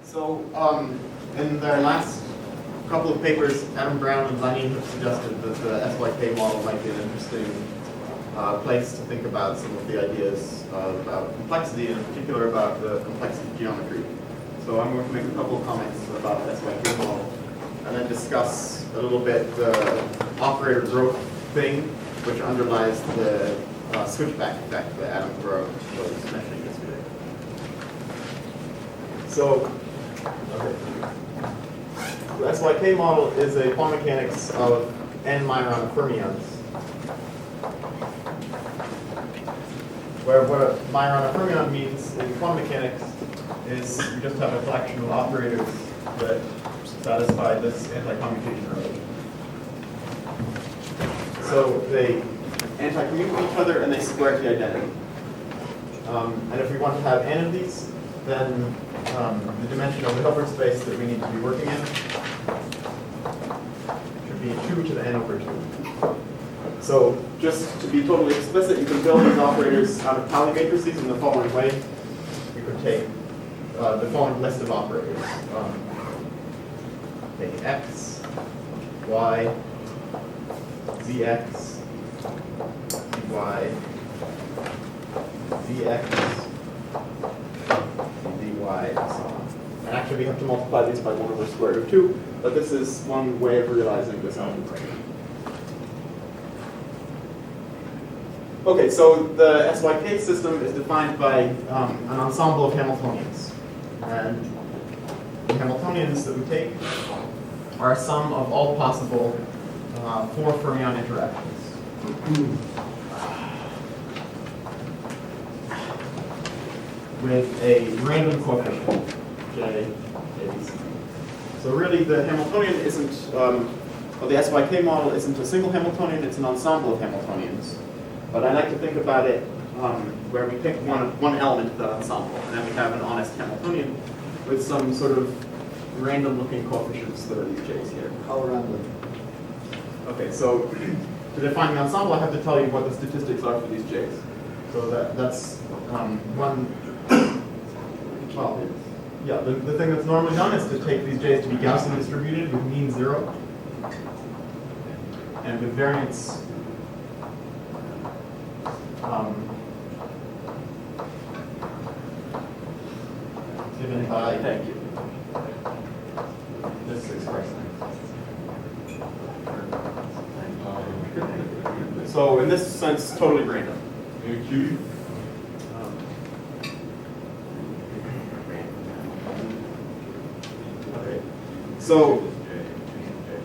So in their last couple of papers, Adam Brown and Lanning have suggested that the SYK model might be an interesting place to think about some of the ideas about complexity, and in particular about the complexity geometry. So I'm going to make a couple of comments about the SYK model, and then discuss a little bit the operator growth thing, which underlies the switchback effect that Adam Brown was mentioning yesterday. So, the SYK model is a quantum mechanics of n-Majorana fermions, where what a Majorana fermion means in quantum mechanics is you just have a collection of operators that satisfy this anti-commutation relation. So they anti-commute with each other and they square the identity. And if we want to have n of these, then the dimension of the Hilbert space that we need to be working in should be 2 to the n over 2. So just to be totally explicit, you can build these operators out of Pauli matrices in the following way. You could take the following list of operators. Take x, y, zx, zy, zx, dy, and so on. And actually we have to multiply these by 1 over square root of 2, but this is one way of realizing this algebra. Okay, so the SYK system is defined by an ensemble of Hamiltonians. And the Hamiltonians that we take are a sum of all possible 4 fermion interactions. With a random coefficient, J, A, B, C. So really the Hamiltonian isn't, well, the SYK model isn't a single Hamiltonian, it's an ensemble of Hamiltonians. But I like to think about it where we pick one element of the ensemble, and then we have an honest Hamiltonian with some sort of random looking coefficients that are these J's here. How random? Okay, so to define the ensemble, I have to tell you what the statistics are for these J's. So that's one, well, yeah, the thing that's normally done is to take these J's to be Gaussian distributed with mean 0 and with variance given by, thank you, this expression. So in this sense, totally random. Okay. So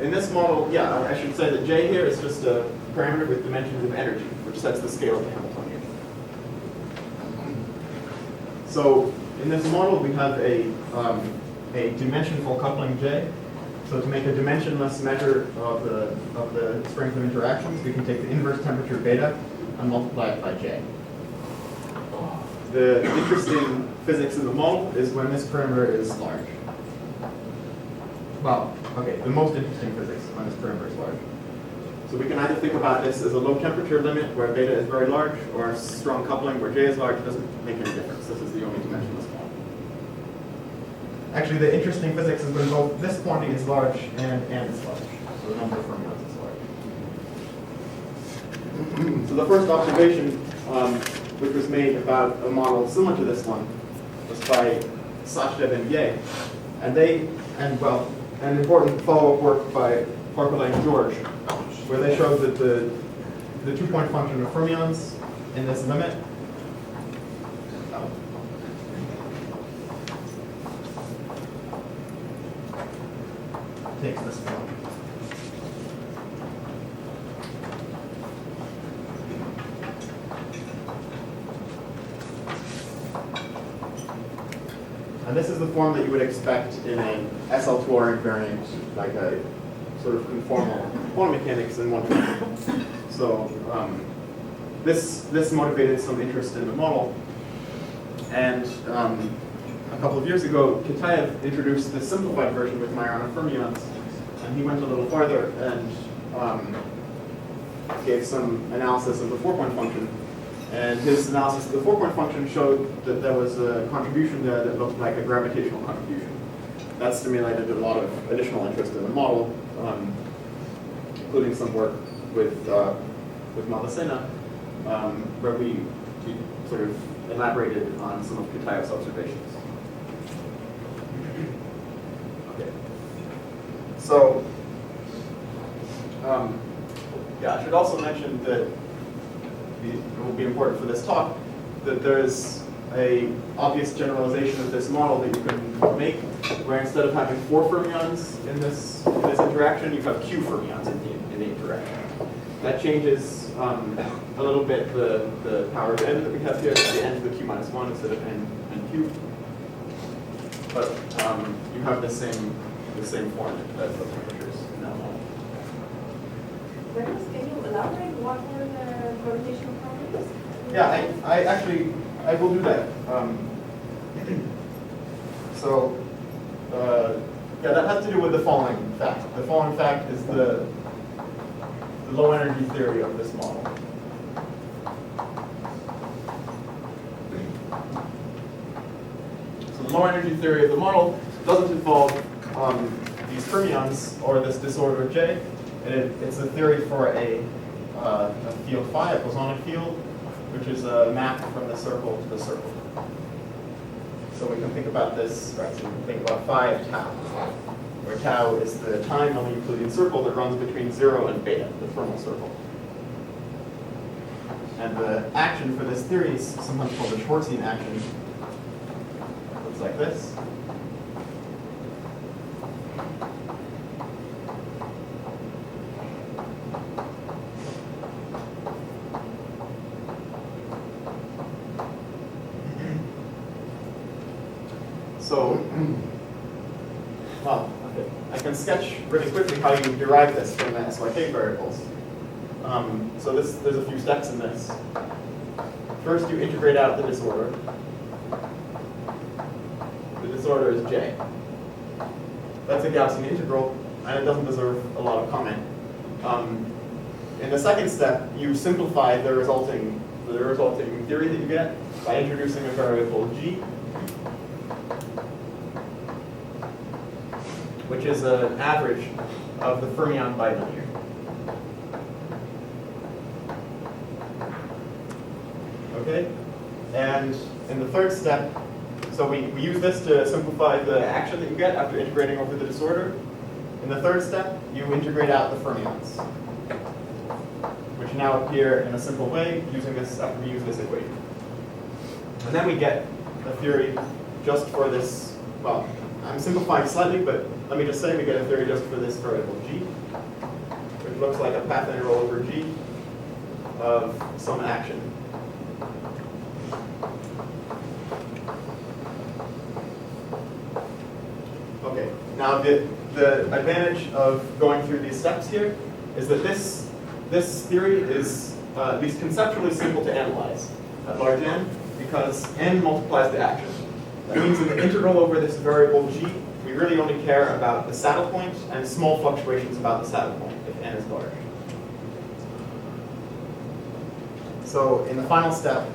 in this model, yeah, I should say that J here is just a parameter with dimensions of energy, which sets the scale of the Hamiltonian. So in this model, we have a dimensionful coupling J. So to make a dimensionless measure of the strength of interactions, we can take the inverse temperature beta and multiply it by J. The interesting physics in the model is when this parameter is large. Well, okay, the most interesting physics when this parameter is large. So we can either think about this as a low temperature limit where beta is very large, or a strong coupling where J is large. It doesn't make any difference. This is the only dimensionless model. Actually, the interesting physics is when both this quantity is large and is large. So the number of fermions is large. So the first observation, which was made about a model similar to this one, was by Sachdev and Ye. And an important follow-up work by Barclay and George, where they showed that the 2-point function of fermions in this limit takes this form. And this is the form that you would expect in an SL2R invariant, like a sort of conformal quantum mechanics in one dimension. So this motivated some interest in the model. And a couple of years ago, Kitaev introduced this simplified version with Majorana fermions, and he went a little farther and gave some analysis of the 4-point function. And his analysis of the 4-point function showed that there was a contribution there that looked like a gravitational contribution. that stimulated a lot of additional interest in the model, including some work with Malacena, where we sort of elaborated on some of Kitaev's observations. Okay. So, yeah, I should also mention that it will be important for this talk that there is a obvious generalization of this model that you can make, where instead of having 4 fermions in this interaction, you have Q fermions in the interaction. That changes a little bit the power of n that we have here. At the end, the Q minus 1 instead of n cubed. But you have the same form as the temperatures in that model. Magnus, can you elaborate what were the gravitational properties? Yeah, I actually will do that. So, yeah, that has to do with the following fact. The following fact is the low energy theory of this model. So the low energy theory of the model doesn't involve these fermions or this disorder J. It's a theory for a field phi, a bosonic field, which is a map from the circle to the circle. So we can think about this, right? So we can think about phi of tau, where tau is the time on the Euclidean circle that runs between 0 and beta, the thermal circle. And the action for this theory is sometimes called the Schwarzian action. It looks like this. So, well, okay. I can sketch really quickly how you derive this from the SYK variables. So there's a few steps in this. First, you integrate out the disorder. The disorder is J. That's a Gaussian integral, and it doesn't deserve a lot of comment. In the second step, you simplify the resulting theory that you get by introducing a variable G, which is an average of the fermion bilinear. Okay? And in the third step, so we use this to simplify the action that you get after integrating over the disorder. In the third step, you integrate out the fermions, which now appear in a simple way using this after we use this equation. And then we get a theory just for this, well, I'm simplifying slightly, but let me just say we get a theory just for this variable G, which looks like a path integral over G of some action. Okay, now the advantage of going through these steps here is that this theory is at least conceptually simple to analyze at large n, because n multiplies the action. That means in the integral over this variable G, we really only care about the saddle point and small fluctuations about the saddle point if n is large. So in the final step,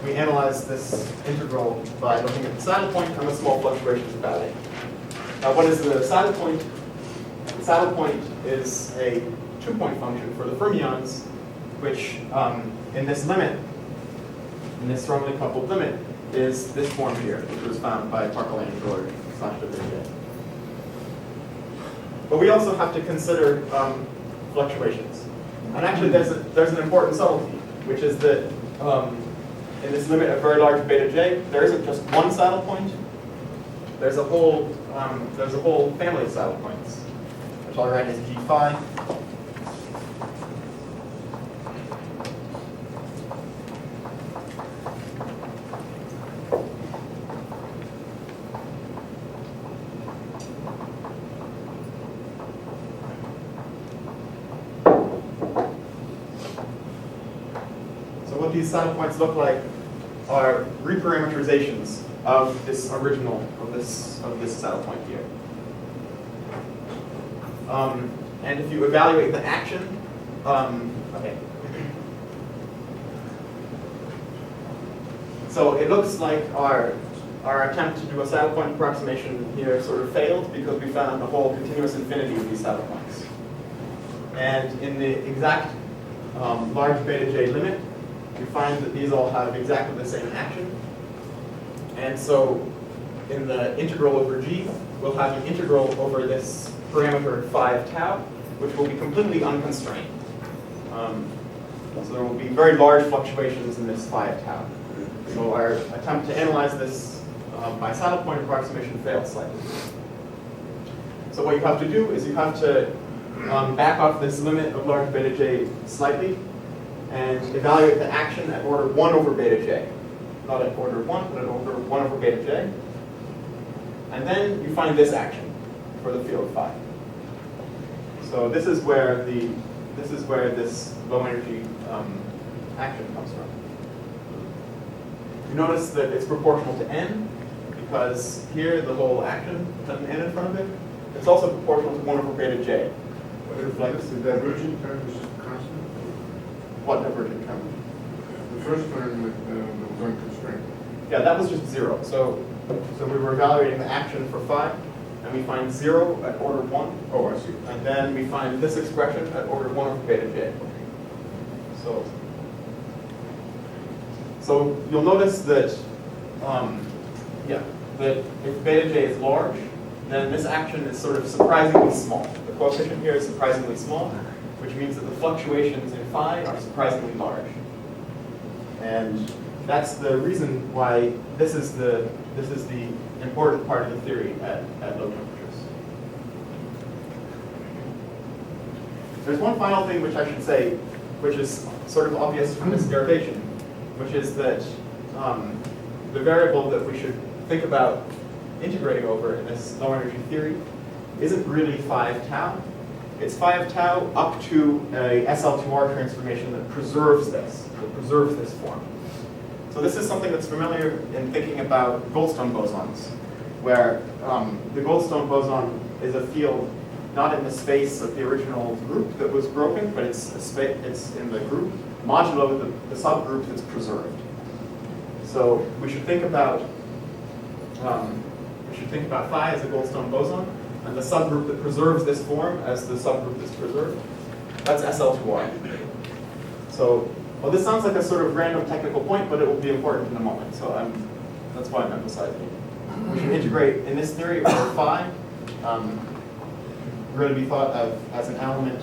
we analyze this integral by looking at the saddle point and the small fluctuations about it. Now what is the saddle point? The saddle point is a 2-point function for the fermions, which in this limit, in this strongly coupled limit, is this form here, which was found by Parklane and George /David. But we also have to consider fluctuations. And actually there's an important subtlety, which is that in this limit of very large beta j, there isn't just one saddle point. There's a whole family of saddle points, which I'll write as g phi. What these saddle points look like are reparameterizations of this original, of this saddle point here. And if you evaluate the action, okay. So it looks like our our attempt to do a saddle point approximation here sort of failed because we found a whole continuous infinity of these saddle points. And in the exact large beta J limit, we find that these all have exactly the same action. And so in the integral over G, we'll have an integral over this parameter 5 tau, which will be completely unconstrained. So there will be very large fluctuations in this 5 tau. So our attempt to analyze this by saddle point approximation failed slightly. So what you have to do is you have to back off this limit of large beta J slightly and evaluate the action at order 1 over beta J. Not at order 1, but at order 1 over beta J. And then you find this action for the field phi. So this is where this low energy action comes from. You notice that it's proportional to n, because here the whole action has an n in front of it. It's also proportional to 1 over beta J. What reflects the divergent term is constant? What divergent term? The first term that was unconstrained. Yeah, that was just 0. So we were evaluating the action for phi, and we find 0 at order 1. Oh, I see. And then we find this expression at order 1 over beta J. So you'll notice that, that if beta J is large, then this action is sort of surprisingly small. The coefficient here is surprisingly small, which means that the fluctuations in phi are surprisingly large. And that's the reason why this is the important part of the theory at low temperatures. There's one final thing which I should say, which is sort of obvious from this derivation, which is that the variable that we should think about integrating over in this low energy theory isn't really 5 tau. It's 5 tau up to a SL2R transformation that preserves this form. So this is something that's familiar in thinking about Goldstone bosons, where the Goldstone boson is a field not in the space of the original group that was broken, but it's in the group modulo the subgroup that's preserved. So we should think about phi as a Goldstone boson, and the subgroup that preserves this form as the subgroup that's preserved. That's SL2R. So, well, this sounds like a sort of random technical point, but it will be important in a moment. So that's why I'm emphasizing it. We should integrate in this theory over phi. Really be thought of as an element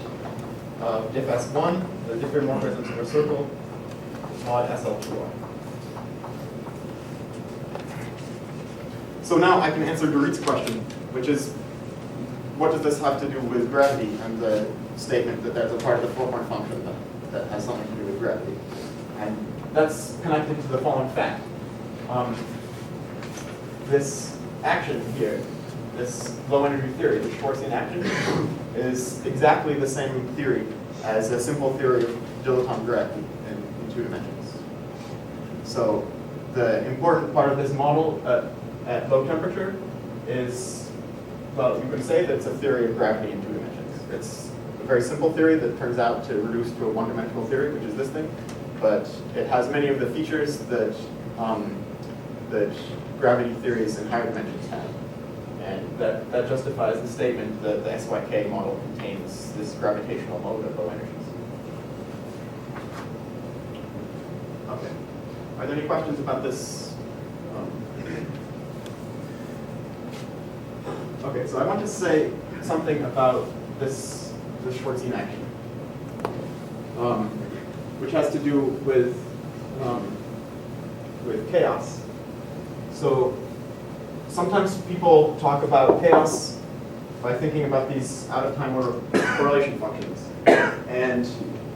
of diff S1, the diffeomorphisms of a circle, mod SL2R. So now I can answer Dorit's question, which is, what does this have to do with gravity and the statement that there's a part of the four-point function that has something to do with gravity? And that's connected to the following fact. This action here, this low energy theory, the Schwarzian action, is exactly the same theory as a simple theory of dilettante gravity in 2 dimensions. So the important part of this model at low temperature is, well, you can say that it's a theory of gravity in 2 dimensions. It's a very simple theory that turns out to reduce to a one-dimensional theory, which is this thing, but it has many of the features that gravity theories in higher dimensions have. And that justifies the statement that the SYK model contains this gravitational mode at low energies. Okay. Are there any questions about this? Okay, so I want to say something about this Schwarzian action, which has to do with chaos. So sometimes people talk about chaos by thinking about these out-of-time order correlation functions. And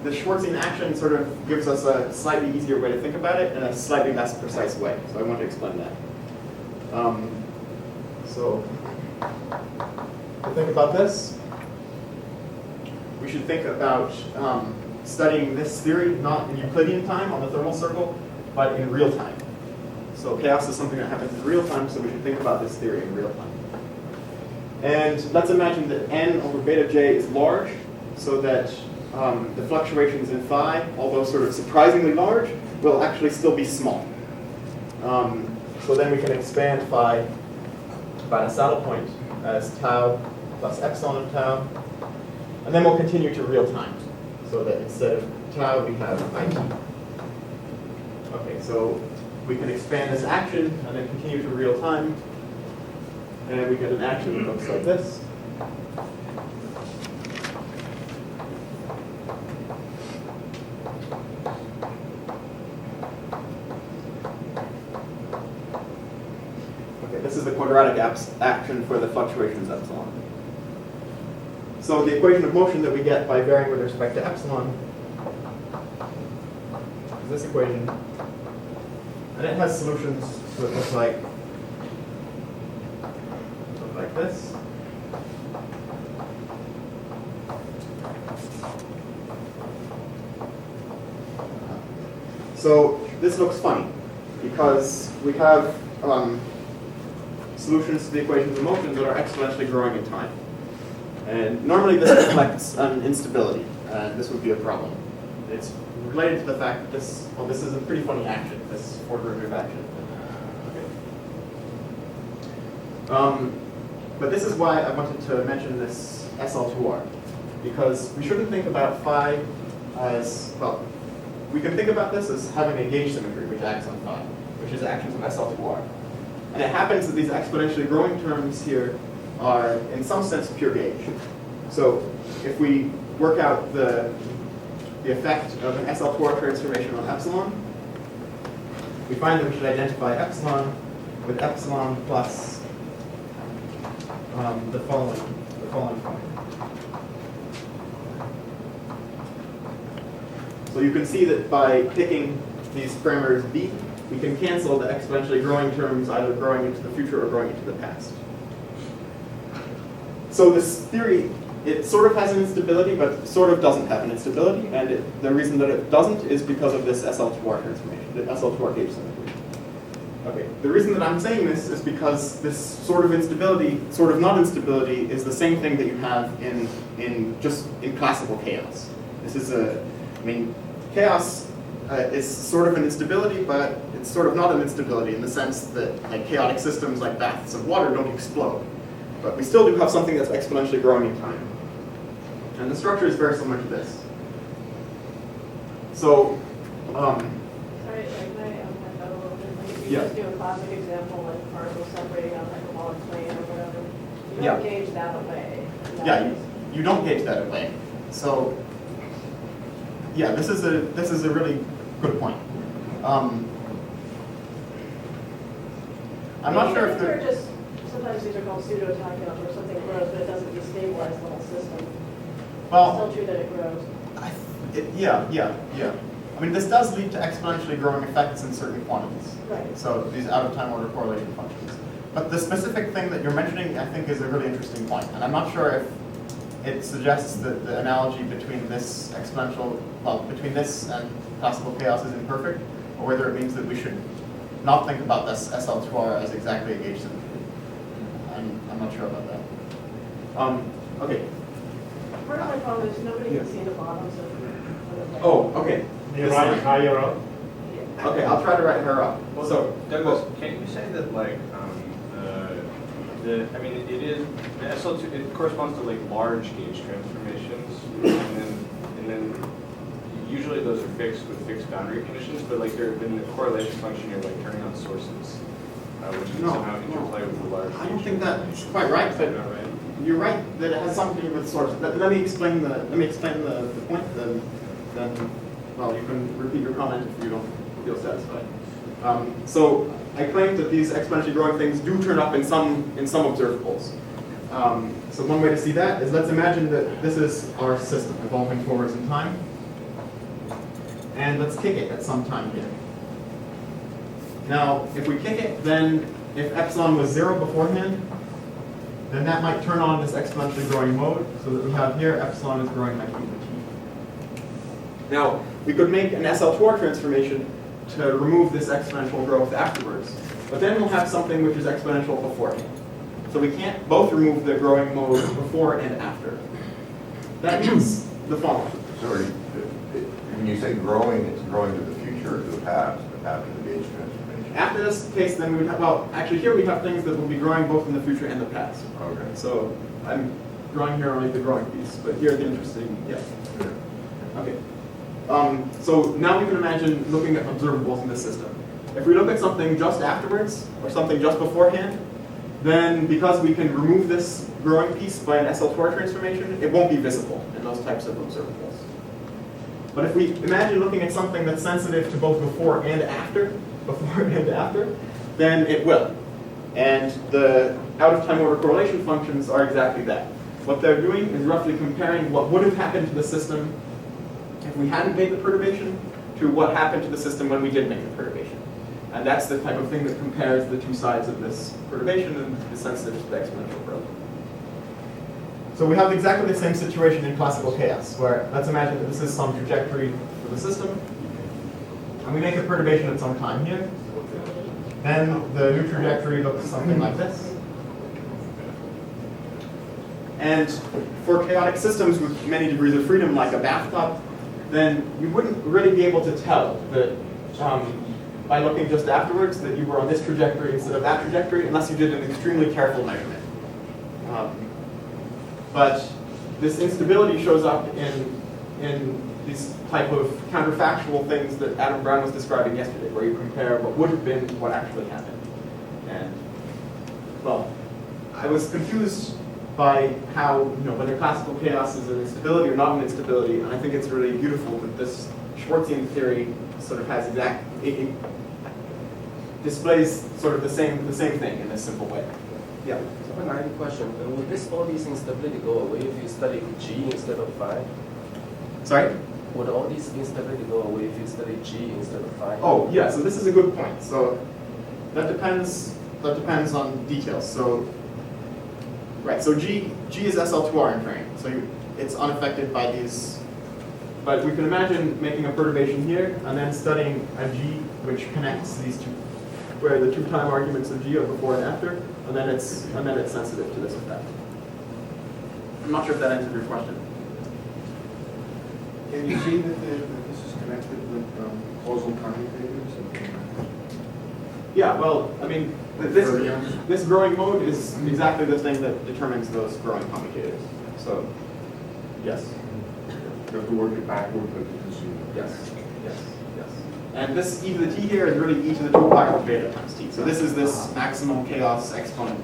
the Schwarzian action sort of gives us a slightly easier way to think about it in a slightly less precise way. So I want to explain that. So to think about this, we should think about studying this theory not in Euclidean time on the thermal circle, but in real time. So chaos is something that happens in real time, so we should think about this theory in real time. And let's imagine that n over beta j is large, so that the fluctuations in phi, although sort of surprisingly large, will actually still be small. So then we can expand phi by a saddle point as tau plus epsilon of tau. And then we'll continue to real time. So that instead of tau, we have IT. Okay, so we can expand this action and then continue to real time. And we get an action that looks like this. Okay, this is the quadratic action for the fluctuations epsilon. So the equation of motion that we get by varying with respect to epsilon is this equation. And it has solutions that look like this. So this looks funny because we have solutions to the equations of motion that are exponentially growing in time. And normally this reflects an instability, and this would be a problem. It's related to the fact that this is a pretty funny action, this fourth derivative action. Okay. But this is why I wanted to mention this SL2R, because we shouldn't think about phi as, well, we can think about this as having a gauge symmetry which acts on phi, which is actions of SL2R. And it happens that these exponentially growing terms here are, in some sense, pure gauge. So if we work out the effect of an SL2R transformation on epsilon, we find that we should identify epsilon with epsilon plus the following formula. So you can see that by picking these parameters b, we can cancel the exponentially growing terms either growing into the future or growing into the past. So this theory, it sort of has an instability, but sort of doesn't have an instability. And the reason that it doesn't is because of this SL2R transformation, the SL2R gauge symmetry. Okay, the reason that I'm saying this is because this sort of instability, sort of not instability, is the same thing that you have in classical chaos. This is chaos is sort of an instability, but it's sort of not an instability in the sense that like chaotic systems like baths of water don't explode. But we still do have something that's exponentially growing in time. And the structure is very similar to this. So, Sorry, can I unpack that a little bit? Like, if you just do a classic example, like particles separating on a hyperbolic plane or whatever, you don't gauge that away. Yeah, you don't gauge that away. So, yeah, this is a really good point. I'm not sure if they're just, sometimes these are called pseudo-tachyons where something grows, but it doesn't destabilize the whole system. well. It's still true that it grows. Yeah. I mean, this does lead to exponentially growing effects in certain quantities. Right. So these out-of-time order correlation functions. But the specific thing that you're mentioning, I think, is a really interesting point. And I'm not sure if it suggests that the analogy between this between this and classical chaos is imperfect, or whether it means that we should not think about this SL2R as exactly a gauge symmetry. I'm not sure about that. Okay. Part of my problem is nobody can see the bottoms of the Oh, okay. You write higher up? Okay, I'll try to write her up. Well, So, Douglas, can you say that like I mean it is SL2, it corresponds to like large gauge transformations, and then usually those are fixed with fixed boundary conditions, but like they're in the correlation function you're like turning on sources, which can somehow interplay with the large. I don't think that's quite right, but right? you're right that it has something to do with sources. Let me explain the point. Then well, you can repeat your comment if you don't feel satisfied. So I claim that these exponentially growing things do turn up in some observables. So one way to see that is, let's imagine that this is our system evolving forwards in time, and let's kick it at some time here. Now, if we kick it, then if epsilon was 0 beforehand, then that might turn on this exponentially growing mode, so that we have here epsilon is growing like e. Now, we could make an SL2R transformation to remove this exponential growth afterwards, but then we'll have something which is exponential beforehand. So we can't both remove the growing mode before and after. That means the following. Sorry, when you say growing, it's growing to the future or to the past after the gauge transformation? After this case, then we would have, well, actually here we have things that will be growing both in the future and the past. Okay. So I'm drawing here only the growing piece, but here the interesting, yeah. Okay. So now we can imagine looking at observables in this system. If we look at something just afterwards, or something just beforehand, then because we can remove this growing piece by an SL2R transformation, it won't be visible in those types of observables. But if we imagine looking at something that's sensitive to both before and after, then it will. And the out-of-time order correlation functions are exactly that. What they're doing is roughly comparing what would have happened to the system if we hadn't made the perturbation to what happened to the system when we did make the perturbation. And that's the type of thing that compares the two sides of this perturbation and is sensitive to the exponential growth. So we have exactly the same situation in classical chaos, where let's imagine that this is some trajectory for the system, and we make a perturbation at some time here. Then the new trajectory looks something like this. And for chaotic systems with many degrees of freedom, like a bathtub, then you wouldn't really be able to tell that by looking just afterwards that you were on this trajectory instead of that trajectory, unless you did an extremely careful measurement. But this instability shows up in these type of counterfactual things that Adam Brown was describing yesterday, where you compare what would have been to what actually happened. And, well, I was confused by how, whether classical chaos is an instability or not an instability, and I think it's really beautiful that this Schwarzian theory sort of has it displays sort of the same thing in this simple way. Yeah. So I have a question. Would all these instability go away if you study G instead of phi? Sorry? Would all these instability go away if you study G instead of phi? Oh, yeah, so this is a good point. So that depends on details. So, right, so G is SL2R in train. So it's unaffected by these, but we can imagine making a perturbation here and then studying a G which connects these two, where the two time arguments of G are before and after, and then it's sensitive to this effect. I'm not sure if that answered your question. Can you see that this is connected with causal commutators? Yeah, well, I mean, this growing mode is exactly the thing that determines those growing commutators. So, yes. You have to work it backward, but you can see. Yes. And this e to the t here is really e to the 2 pi of beta times t. So this is this maximum chaos exponent,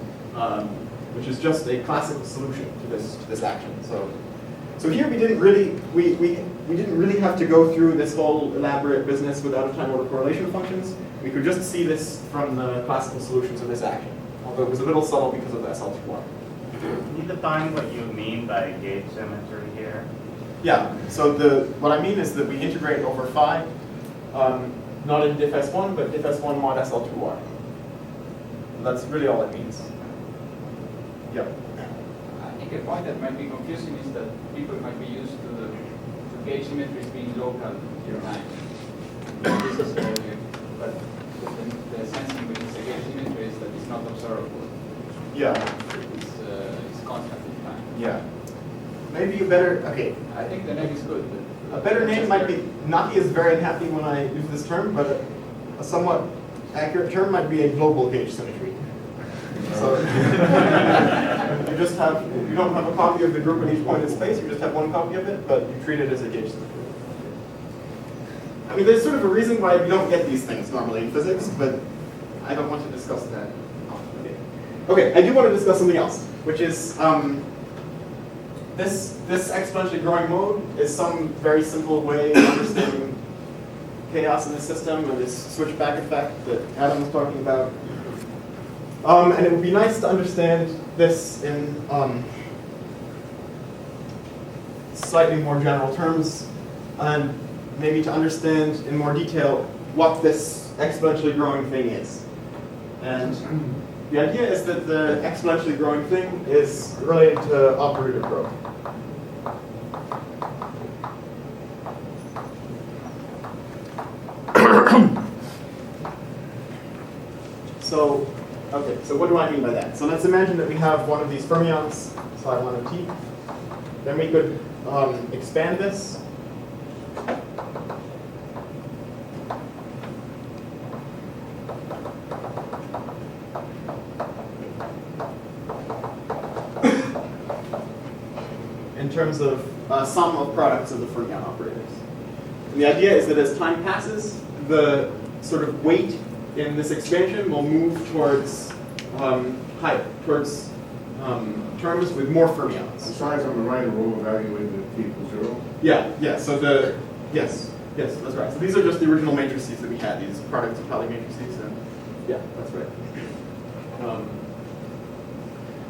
which is just a classical solution to this action. So here we didn't really have to go through this whole elaborate business with out-of-time order correlation functions. We could just see this from the classical solutions of this action, although it was a little subtle because of the SL2R. Can you define what you mean by gauge symmetry here? Yeah, so what I mean is that we integrate over phi, not in diff S1, but diff S1 mod SL2R. That's really all it means. Yep. I think a point that might be confusing is that people might be used to the gauge symmetries being local in time. Not necessarily, but the sense in which it's a gauge symmetry is that it's not observable. Yeah. It's constant in time. Yeah. Maybe a better, okay. I think the name is good. A better name might be, Naki is very unhappy when I use this term, but a somewhat accurate term might be a global gauge symmetry. So you don't have a copy of the group at each point in space, you just have one copy of it, but you treat it as a gauge symmetry. I mean, there's sort of a reason why we don't get these things normally in physics, but I don't want to discuss that. Okay, I do want to discuss something else, which is this exponentially growing mode is some very simple way of understanding chaos in the system and this switchback effect that Adam was talking about. And it would be nice to understand this in slightly more general terms, and maybe to understand in more detail what this exponentially growing thing is. And the idea is that the exponentially growing thing is related to operator growth. So what do I mean by that? So let's imagine that we have one of these fermions, psi 1 of t. Then we could expand this. in terms of sum of products of the fermion operators. And the idea is that as time passes, the sort of weight in this expansion will move towards towards terms with more The fermions. size on the right will evaluate the t equals 0. Yeah. So yes, that's right. So these are just the original matrices that we had. These products of Pauli matrices, and yeah, that's right.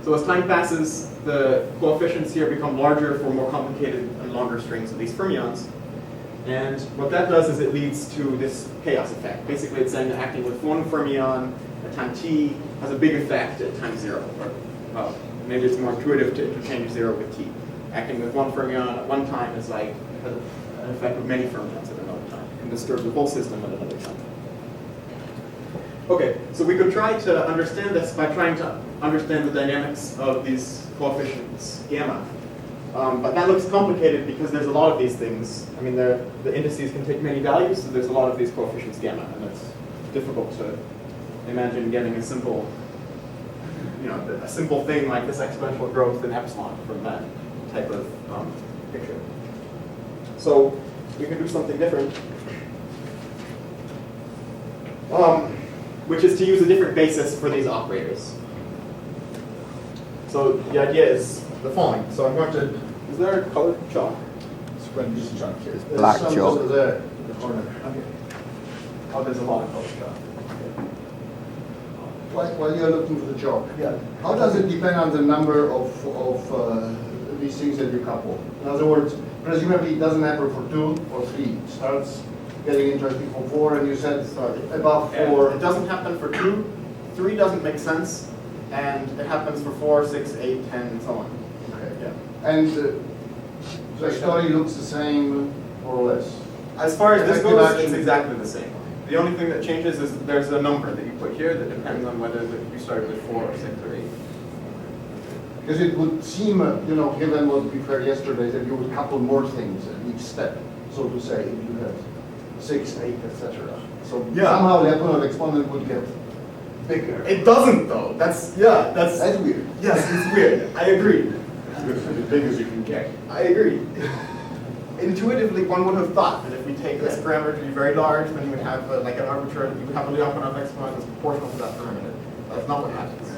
So as time passes, the coefficients here become larger for more complicated and longer strings of these fermions. And what that does is it leads to this chaos effect. Basically, it's saying that acting with one fermion at time t has a big effect at time 0. Or, well, maybe it's more intuitive to interchange 0 with t. Acting with one fermion at one time is like has an effect with many fermions at another time. It can disturb the whole system at another time. Okay, so we could try to understand this by trying to understand the dynamics of these coefficients gamma. But that looks complicated because there's a lot of these things. I mean, the indices can take many values, so there's a lot of these coefficients gamma, and it's difficult to imagine getting a simple, a simple thing like this exponential growth in epsilon from that type of picture. So we can do something different, which is to use a different basis for these operators. So the idea is the following. So I'm going to, is there a colored chalk? This chalk here. Black There's some chalk. over there in the corner. Okay. Oh, there's a lot of colored chalk. While you're looking for the chalk, Yeah. how does it depend on the number of these things that you couple? In other words, presumably it doesn't happen for 2 or 3. It starts getting interesting for 4, and you said above 4. It doesn't happen for 2, 3 doesn't make sense, and it happens for 4, 6, 8, 10, and so on. Okay. Yeah. And the story looks the same, more or less. As far as this Effective goes, action. it's exactly the same. The only thing that changes is there's a number that you put here that depends on whether you started with 4 or 6 or 8. Because it would seem, given what we heard yesterday, that you would couple more things at each step, so to say, if you had 6, 8, etc. So Yeah. somehow the Lyapunov exponent would get bigger. It doesn't though. That's That's weird. yes, it's weird. I agree. As big as you can get. I agree. Intuitively, one would have thought that if we take this parameter to be very large, then you would have like an arbitrary, you would have a Lyapunov exponent that's proportional to that parameter. That's not what happens.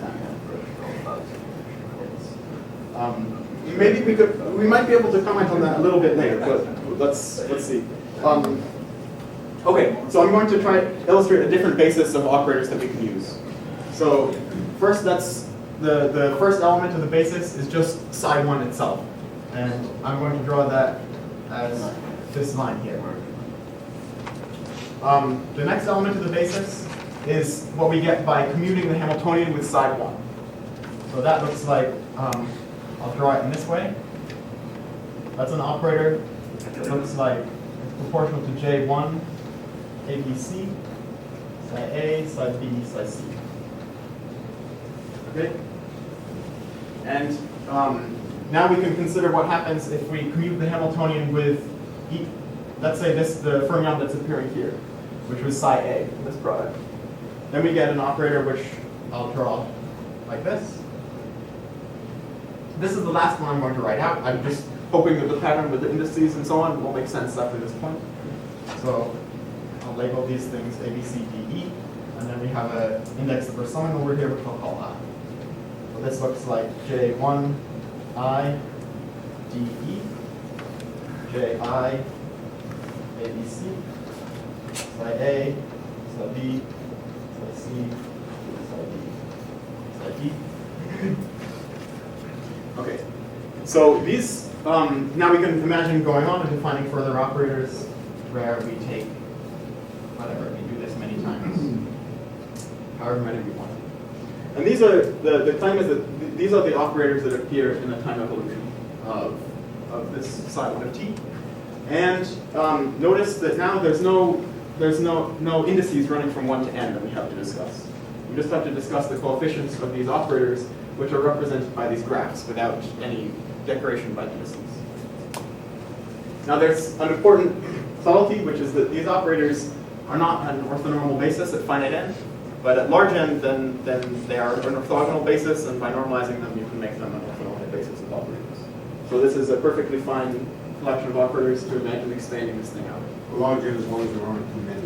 Maybe we might be able to comment on that a little bit later, but let's see. Okay, so I'm going to try to illustrate a different basis of operators that we can use. So first, that's the first element of the basis is just psi1 itself, and I'm going to draw that as this line here. The next element of the basis is what we get by commuting the Hamiltonian with psi1. So that looks like, I'll draw it in this way. That's an operator that looks like it's proportional to J1, ABC, psi A, psi B, psi C. Okay? And now we can consider what happens if we commute the Hamiltonian with, let's say the fermion that's appearing here, which was psi A in this product. Then we get an operator which I'll draw like this. This is the last one I'm going to write out. I'm just hoping that the pattern with the indices and so on will make sense after this point. So I'll label these things A, B, C, D, E, and then we have an index that we're summing over here, which I'll call I. So this looks like J1, I, D, E, J, I, A, B, C, psi A, psi B, psi C, psi D, psi D. Okay, so these, now we can imagine going on and defining further operators where we take, whatever, we do this many times, however many we want. And these are, the claim is that these are the operators that appear in the time evolution of this psi1 of t. And notice that now there's no indices running from 1 to n that we have to discuss. We just have to discuss the coefficients of these operators, which are represented by these graphs without any decoration by indices. Now there's an important subtlety, which is that these operators are not an orthonormal basis at finite n, but at large n, then they are an orthogonal basis, and by normalizing them, you can make them an orthonormal basis of operators. So this is a perfectly fine collection of operators to imagine expanding this thing out. Large n as long as there aren't too many.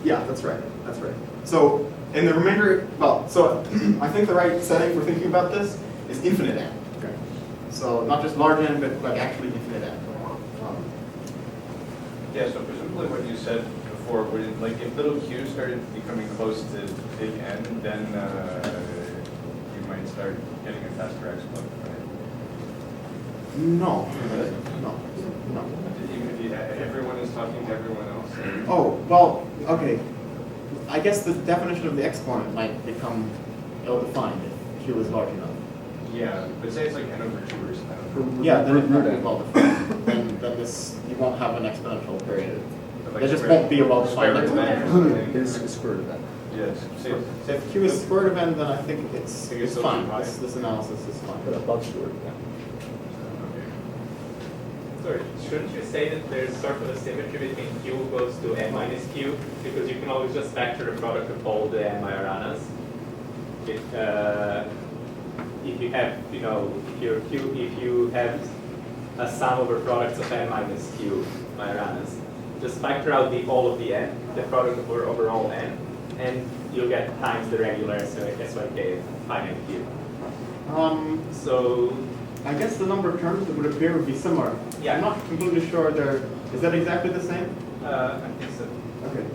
Yeah, that's right. That's right. So in the remainder, well, so I think the right setting for thinking about this is infinite n. Okay. So not just large n, but like actually infinite n. Yeah, so presumably what you said before, when, like if little q started becoming close to big N, then you might start getting a faster exponent, right? No, no, no. Even if everyone is talking to everyone else. Oh, well, okay. I guess the definition of the exponent might become ill-defined if q is large enough. Yeah, but say it's like n over 2 or something. Yeah, then it won't be well-defined. Then this, you won't have an exponential period. There just won't be a well-defined exponent. It's square root of n. Yes. Say, If q is square root of n, then I think it's think it's fine. okay, fine. This analysis is But fine. above square root of n. Sorry, shouldn't you say that there's sort of a symmetry between q goes to n minus q? Because you can always just factor the product of all the n Majoranas. If you have, you know, if you have a sum over products of n minus q Majoranas, just factor out all of the n, the product over all n, and you'll get times the regular SYK finite q. So I guess the number of terms that would appear would be similar. Yeah. I'm not completely sure is that exactly the same? I think so. Okay.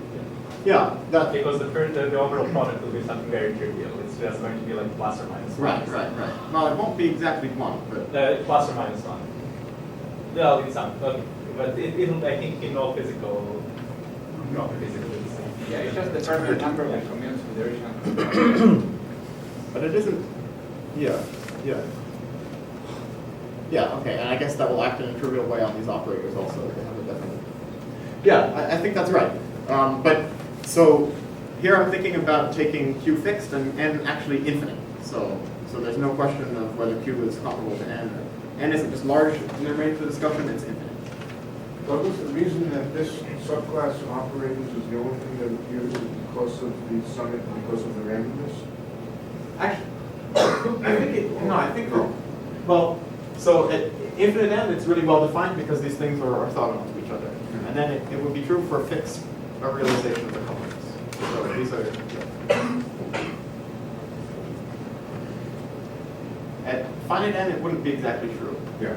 Yeah, that, Because the overall product will be something very trivial. It's just going to be like plus or minus one. right. Well, it won't be exactly 1, but Plus or minus one. Well, in some, but it'll, I think in all physical, not physically the same. Yeah, it's just the permanent number that commutes with the original. but it isn't. Yeah. Yeah, okay, and I guess that will act in a trivial way on these operators also. They have a definite. Yeah, I think that's right. But so here I'm thinking about taking q fixed and n actually infinite. So there's no question of whether q is comparable to n. N isn't just large in the range of the discussion, it's infinite. Douglas, the reason that this subclass of operators is the only thing that appears is because of the summit, because of the randomness? Actually, I think well, so at infinite n, it's really well defined because these things are orthogonal to each other. And then it would be true for fixed realization of the couplings. So these are, at finite n, it wouldn't be exactly true. Yeah.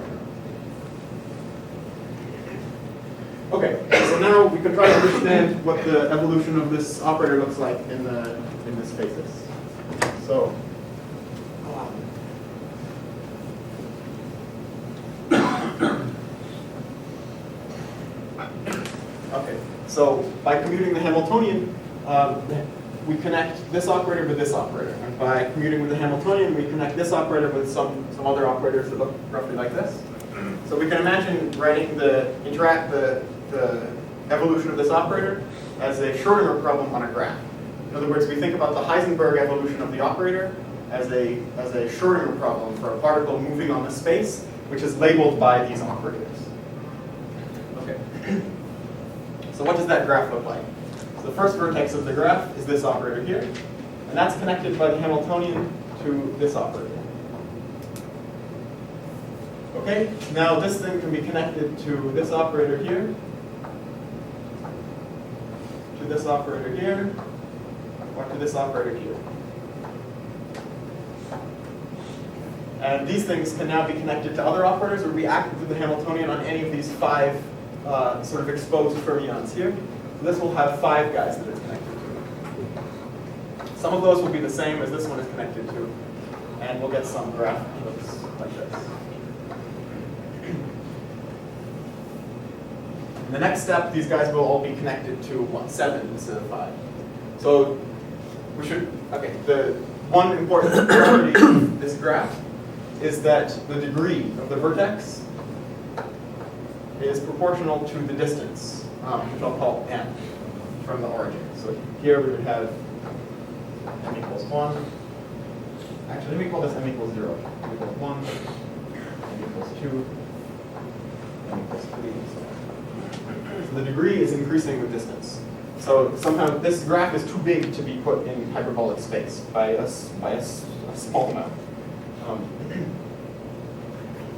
Okay, so now we can try to understand what the evolution of this operator looks like in the spaces. So, okay, so by commuting the Hamiltonian, we connect this operator with this operator. And by commuting with the Hamiltonian, we connect this operator with some other operators that look roughly like this. So we can imagine writing the evolution of this operator as a Schrodinger problem on a graph. In other words, we think about the Heisenberg evolution of the operator as a Schrodinger problem for a particle moving on the space, which is labeled by these operators. Okay. So what does that graph look like? So the first vertex of the graph is this operator here, and that's connected by the Hamiltonian to this operator. Okay, now this thing can be connected to this operator here, to this operator here, or to this operator here. And these things can now be connected to other operators or be acted through the Hamiltonian on any of these 5 sort of exposed fermions here. So this will have 5 guys that it's connected to. Some of those will be the same as this one is connected to, and we'll get some graph that looks like this. In the next step, these guys will all be connected to 7 instead of 5. So we should, okay, the one important property of this graph is that the degree of the vertex is proportional to the distance, which I'll call m, from the origin. So here we would have m equals 1. Actually, let me call this m equals 0. M equals 1, m equals 2, m equals 3, and so on. So the degree is increasing with distance. So somehow this graph is too big to be put in hyperbolic space by a small amount.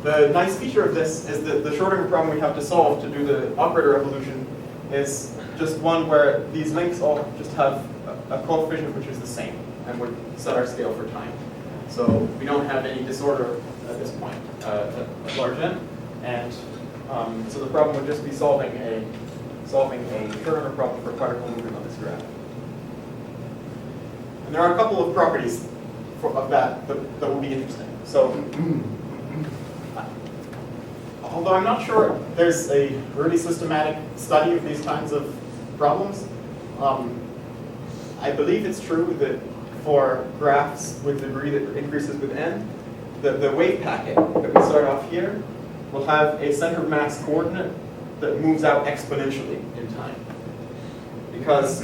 The nice feature of this is that the Schrodinger problem we have to solve to do the operator evolution is just one where these links all just have a coefficient which is the same, and would set our scale for time. So we don't have any disorder at this point at large n, and so the problem would just be solving a Schrodinger problem for particle movement on this graph. And there are a couple of properties of that will be interesting. So, although I'm not sure there's a really systematic study of these kinds of problems, I believe it's true that for graphs with degree that increases with n, the wave packet that we start off here will have a center of mass coordinate that moves out exponentially in time. Because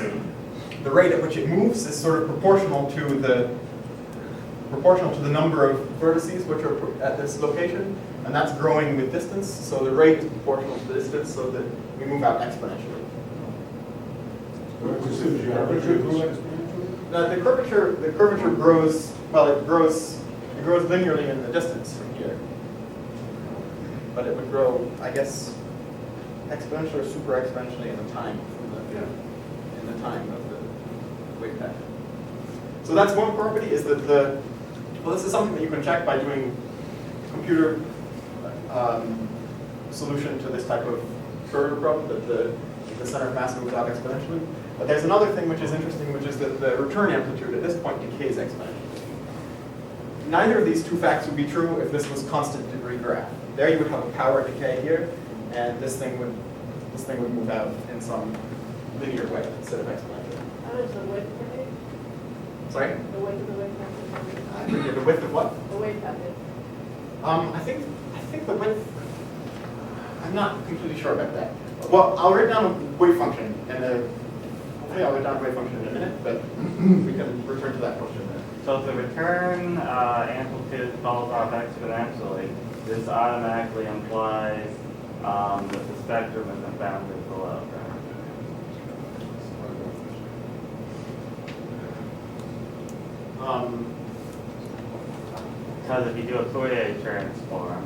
the rate at which it moves is sort of proportional to the number of vertices which are at this location, and that's growing with distance, so the rate is proportional to the distance, so that we move out exponentially. The curvature grows, well, it grows linearly in the distance from here. But it would grow, I guess, exponentially or super exponentially in the time in the time of the wave packet. So that's one property, is that well, this is something that you can check by doing computer solution to this type of Schrodinger problem, that the center of mass moves out exponentially. But there's another thing which is interesting, which is that the return amplitude at this point decays exponentially. Neither of these two facts would be true if this was constant degree graph. There you would have a power decay here, and this thing would move out in some linear way instead of exponential. How does the width behave? Sorry? The width of the wave packet? The width of what? The wave packet. I think the width, I'm not completely sure about that. Well, I'll write down a wave function, and hopefully I'll write down a wave function in a minute, but we can return to that question then. So if the return amplitude falls off exponentially, this automatically implies that the spectrum isn't bounded below, right? Because if you do a Fourier transform,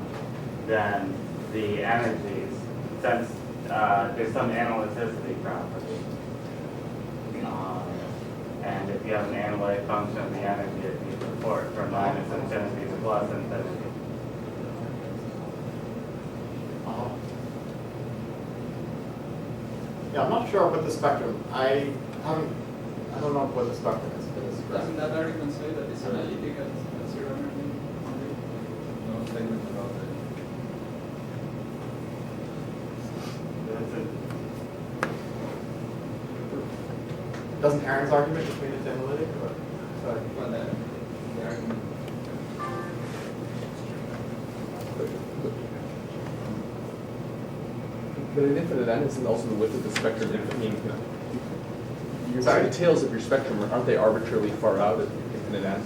then the energies, since there's some analyticity property, and if you have an analytic function of the energy, it needs to report from minus infinity to plus infinity. Yeah, I'm not sure about the spectrum. I don't know what the spectrum is for this graph. Doesn't that argument say that it's analytic at zero energy? No statement about it. Doesn't Aaron's argument just mean it's analytic? Or? Sorry. Well, the argument. But an infinite n isn't also the width of the spectrum. I mean, Sorry? the tails of your spectrum, aren't they arbitrarily far out at infinite n?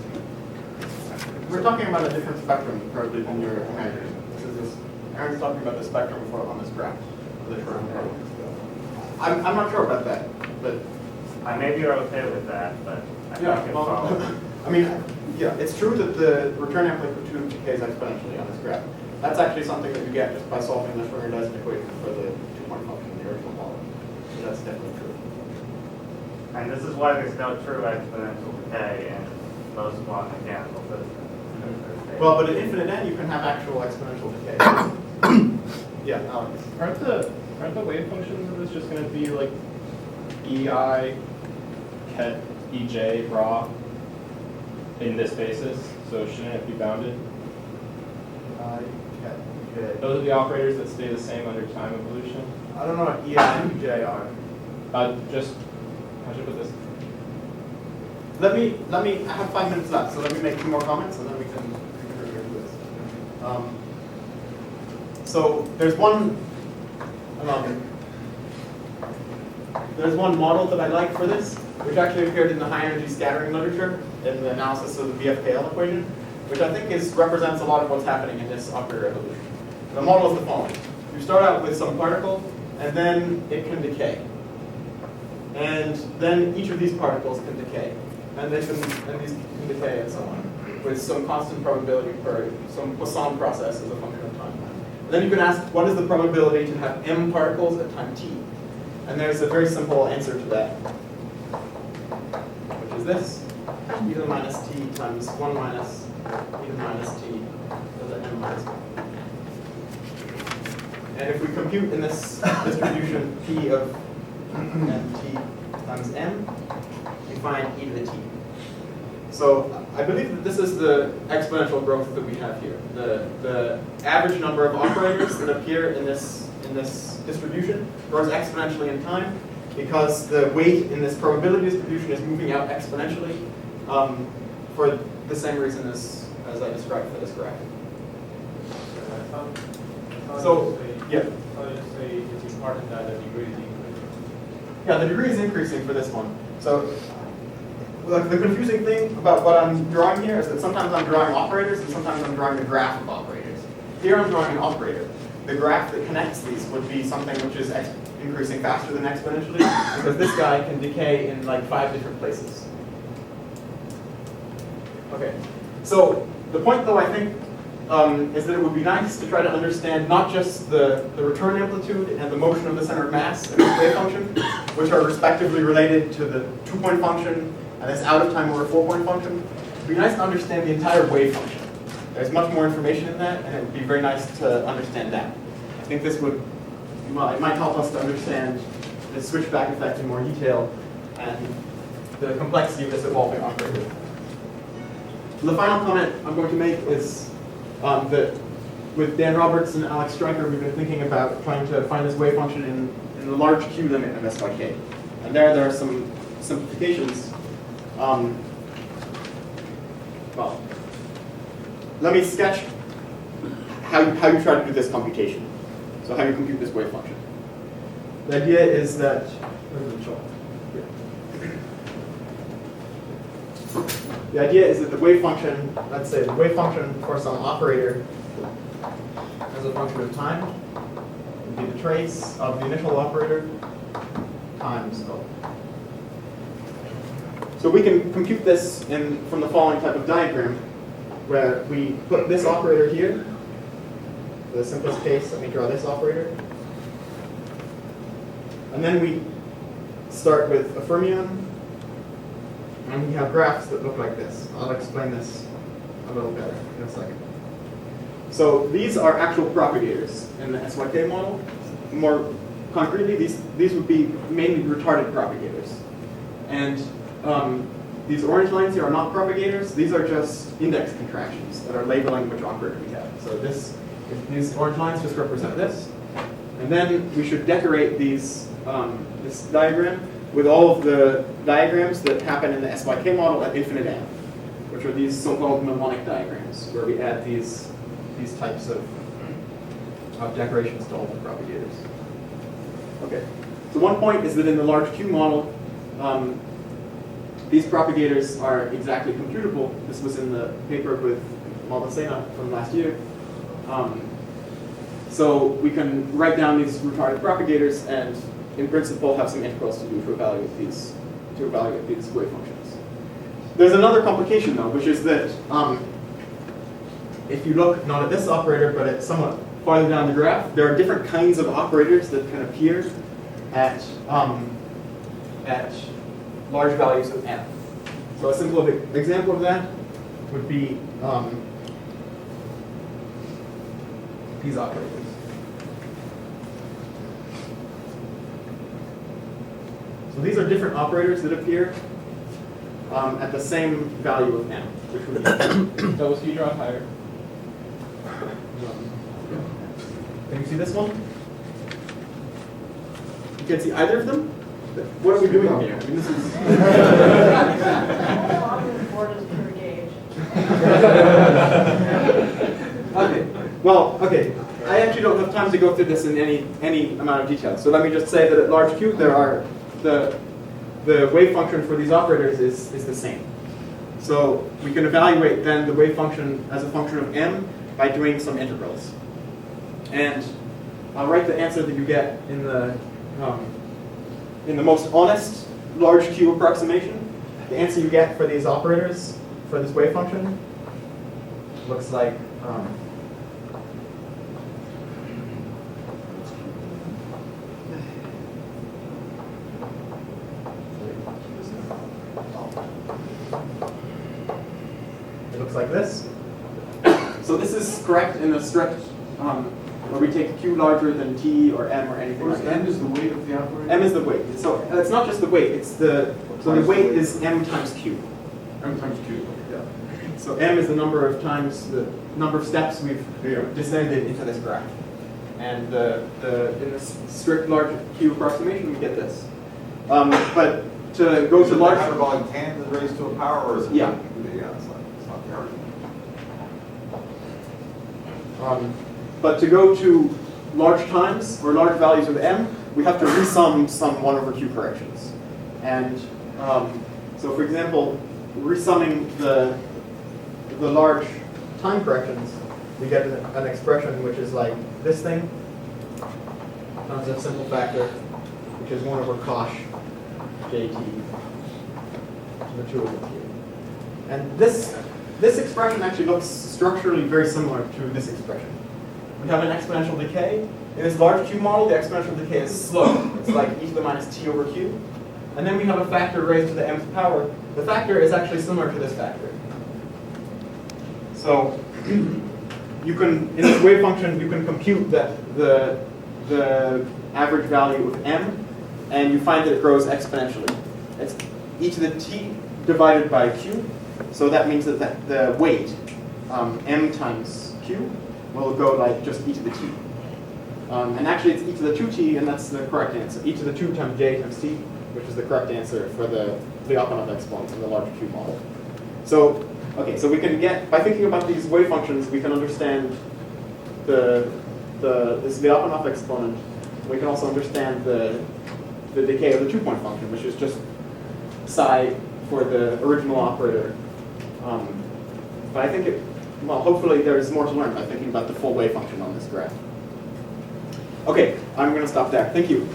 We're talking about a different spectrum probably than your imagining. Aaron's talking about the spectrum on this graph. I'm not sure about that, but Maybe you're okay with that, but I think yeah. it's Well, wrong. I mean, yeah, it's true that the return amplitude decays exponentially on this graph. That's actually something that you get just by solving the Schrodinger equation for the two-point function in the original model. So that's definitely true. And this is why there's no true exponential decay in most quantum mechanical systems. Well, but at infinite n, you can have actual exponential decay. Yeah, Alex. Aren't the wave functions of this just going to be like EI, ket, EJ, bra in this basis? So shouldn't it be bounded? Those are the operators that stay the same under time evolution. I don't know what EI and EJ are. Just how should I put this? Let me. I have 5 minutes left, so let me make 2 more comments, and then we can review this. So there's one model that I like for this, which actually appeared in the high energy scattering literature in the analysis of the VFKL equation, which I think represents a lot of what's happening in this operator evolution. The model is the following: you start out with some particle, and then it can decay, and then each of these particles can decay, and these can decay, and so on, with some constant probability per some Poisson process as a function of time. And then you can ask, what is the probability to have m particles at time t? And there's a very simple answer to that, which is this: e to the minus t times 1 minus e to the minus t to the m minus 1. And if we compute in this distribution p of mt times m, we find e to the t. So I believe that this is the exponential growth that we have here. The average number of operators that appear in this distribution grows exponentially in time because the weight in this probability distribution is moving out exponentially for the same reason as I described for this graph. So, yeah. So you say it's important that the degree is increasing. Yeah, the degree is increasing for this one. So look, the confusing thing about what I'm drawing here is that sometimes I'm drawing operators and sometimes I'm drawing a graph of operators. Here I'm drawing an operator. The graph that connects these would be something which is increasing faster than exponentially because this guy can decay in like 5 different places. Okay, so the point though I think is that it would be nice to try to understand not just the return amplitude and the motion of the center of mass and the wave function, which are respectively related to the 2-point function and this out of time over 4-point function. It would be nice to understand the entire wave function. There's much more information in that, and it would be very nice to understand that. I think this would, well, it might help us to understand the switchback effect in more detail and the complexity of this evolving operator. The final comment I'm going to make is that with Dan Roberts and Alex Stryker, we've been thinking about trying to find this wave function in the large Q limit of S by K. And there are some simplifications. Well, let me sketch how you try to do this computation. So how you compute this wave function. The idea is that, the idea is that the wave function, let's say the wave function for some operator as a function of time would be the trace of the initial operator times O. So we can compute this from the following type of diagram, where we put this operator here. For the simplest case, let me draw this operator. And then we start with a fermion, and we have graphs that look like this. I'll explain this a little better in a second. So these are actual propagators in the SYK model. More concretely, these would be mainly retarded propagators. And these orange lines here are not propagators. These are just index contractions that are labeling which operator we have. So these orange lines just represent this. And then we should decorate this diagram with all of the diagrams that happen in the SYK model at infinite n, which are these so-called mnemonic diagrams, where we add these types of decorations to all the propagators. Okay, so one point is that in the large Q model, these propagators are exactly computable. This was in the paper with Maldacena from last year. So we can write down these retarded propagators and, in principle, have some integrals to do to evaluate these wave functions. There's another complication though, which is that if you look not at this operator but at somewhat farther down the graph, there are different kinds of operators that can appear at large values of n. So a simple example of that would be these operators. So these are different operators that appear at the same value of n, which would be Those you draw higher. Can you see this one? You can't see either of them? What are we doing here? I mean, this is How long is borders per gauge? okay. Well, okay. I actually don't have time to go through this in any amount of detail. So let me just say that at large Q, there are the wave function for these operators is the same. So we can evaluate then the wave function as a function of m by doing some integrals. And I'll write the answer that you get in the most honest large Q approximation. The answer you get for these operators, for this wave function, looks like it looks like this. So this is correct in a strict where we take Q larger than T or M or anything like that. M is the weight of the operator? M is the weight. So it's not just the weight, it's the weight is M times Q. M times Q. Yeah. So M is the number of times, the number of steps we've descended into this graph. And in this strict large Q approximation, we get this. But to go to large... hyperbolic tan to the raised to a power, or is it? Yeah. Yeah, it's not the argument. But to go to large times, or large values of M, we have to resum some 1 over Q corrections. And so for example, resumming the large time corrections, we get an expression which is like this thing times a simple factor, which is 1 over cosh jt to the 2 over q. And this expression actually looks structurally very similar to this expression. We have an exponential decay. In this large Q model, the exponential decay is slow. It's like e to the minus t over q. And then we have a factor raised to the mth power. The factor is actually similar to this factor. So you can, in this wave function, you can compute the average value of m, and you find that it grows exponentially. It's e to the t divided by q. So that means that the weight, m times q, will go like just e to the t. And actually it's e to the 2t, and that's the correct answer. E to the 2 times j times t, which is the correct answer for the Lyapunov exponent in the large Q model. So, okay, so we can get, by thinking about these wave functions, we can understand this Lyapunov exponent. We can also understand the decay of the 2-point function, which is just psi for the original operator. But I think well, hopefully there's more to learn by thinking about the full wave function on this graph. Okay, I'm going to stop there. Thank you.